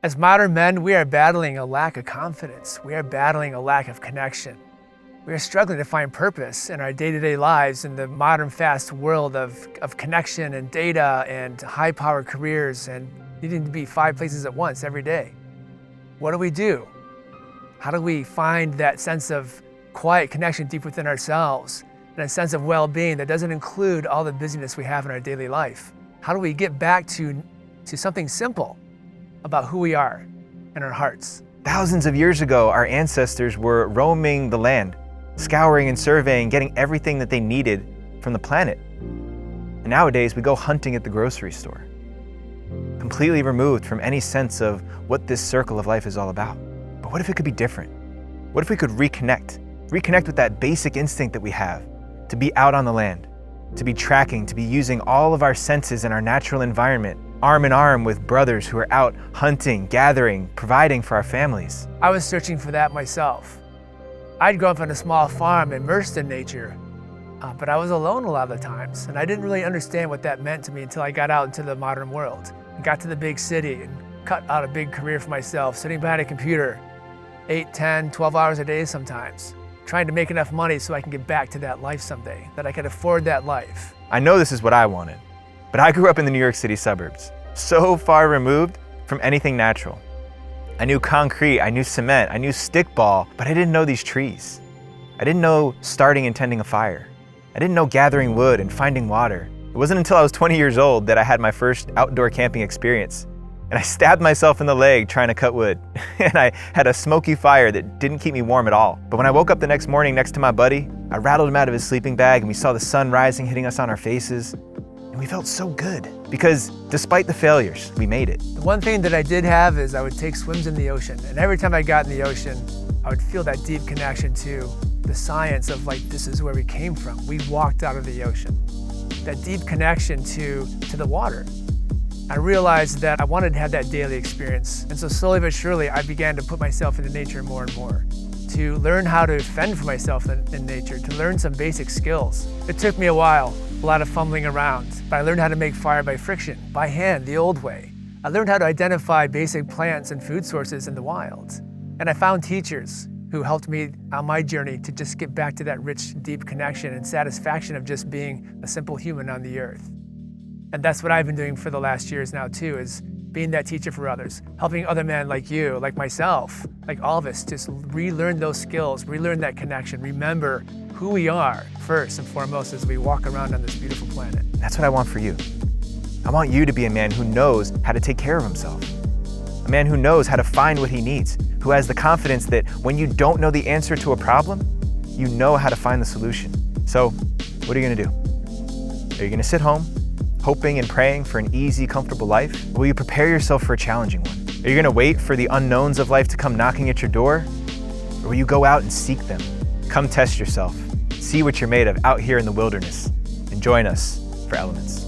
As modern men, we are battling a lack of confidence. We are battling a lack of connection. We are struggling to find purpose in our day-to-day lives in the modern fast world of connection and data and high-powered careers and needing to be 5 places at once every day. What do we do? How do we find that sense of quiet connection deep within ourselves and a sense of well-being that doesn't include all the busyness we have in our daily life? How do we get back to something simple about who we are in our hearts? Thousands of years ago, our ancestors were roaming the land, scouring and surveying, getting everything that they needed from the planet. And nowadays, we go hunting at the grocery store, completely removed from any sense of what this circle of life is all about. But what if it could be different? What if we could reconnect with that basic instinct that we have to be out on the land, to be tracking, to be using all of our senses in our natural environment, arm in arm with brothers who are out hunting, gathering, providing for our families? I was searching for that myself. I'd grown up on a small farm immersed in nature, but I was alone a lot of the times, and I didn't really understand what that meant to me until I got out into the modern world and got to the big city and cut out a big career for myself, sitting behind a computer 8, 10, 12 hours a day sometimes, trying to make enough money so I can get back to that life someday, that I could afford that life. I know this is what I wanted, but I grew up in the New York City suburbs, so far removed from anything natural. I knew concrete, I knew cement, I knew stickball, but I didn't know these trees. I didn't know starting and tending a fire. I didn't know gathering wood and finding water. It wasn't until I was 20 years old that I had my first outdoor camping experience. And I stabbed myself in the leg trying to cut wood. And I had a smoky fire that didn't keep me warm at all. But when I woke up the next morning next to my buddy, I rattled him out of his sleeping bag and we saw the sun rising, hitting us on our faces. And we felt so good because despite the failures, we made it. The one thing that I did have is I would take swims in the ocean. And every time I got in the ocean, I would feel that deep connection to the science of like, this is where we came from. We walked out of the ocean. That deep connection to the water. I realized that I wanted to have that daily experience. And so slowly but surely, I began to put myself into nature more and more, to learn how to fend for myself in nature, to learn some basic skills. It took me a while, a lot of fumbling around, but I learned how to make fire by friction, by hand, the old way. I learned how to identify basic plants and food sources in the wild. And I found teachers who helped me on my journey to just get back to that rich, deep connection and satisfaction of just being a simple human on the earth. And that's what I've been doing for the last years now too, is being that teacher for others, helping other men like you, like myself, like all of us, just relearn those skills, relearn that connection, remember who we are first and foremost as we walk around on this beautiful planet. That's what I want for you. I want you to be a man who knows how to take care of himself, a man who knows how to find what he needs, who has the confidence that when you don't know the answer to a problem, you know how to find the solution. So, what are you gonna do? Are you gonna sit home, hoping and praying for an easy, comfortable life? Or will you prepare yourself for a challenging one? Are you gonna wait for the unknowns of life to come knocking at your door? Or will you go out and seek them? Come test yourself. See what you're made of out here in the wilderness. And join us for Elements.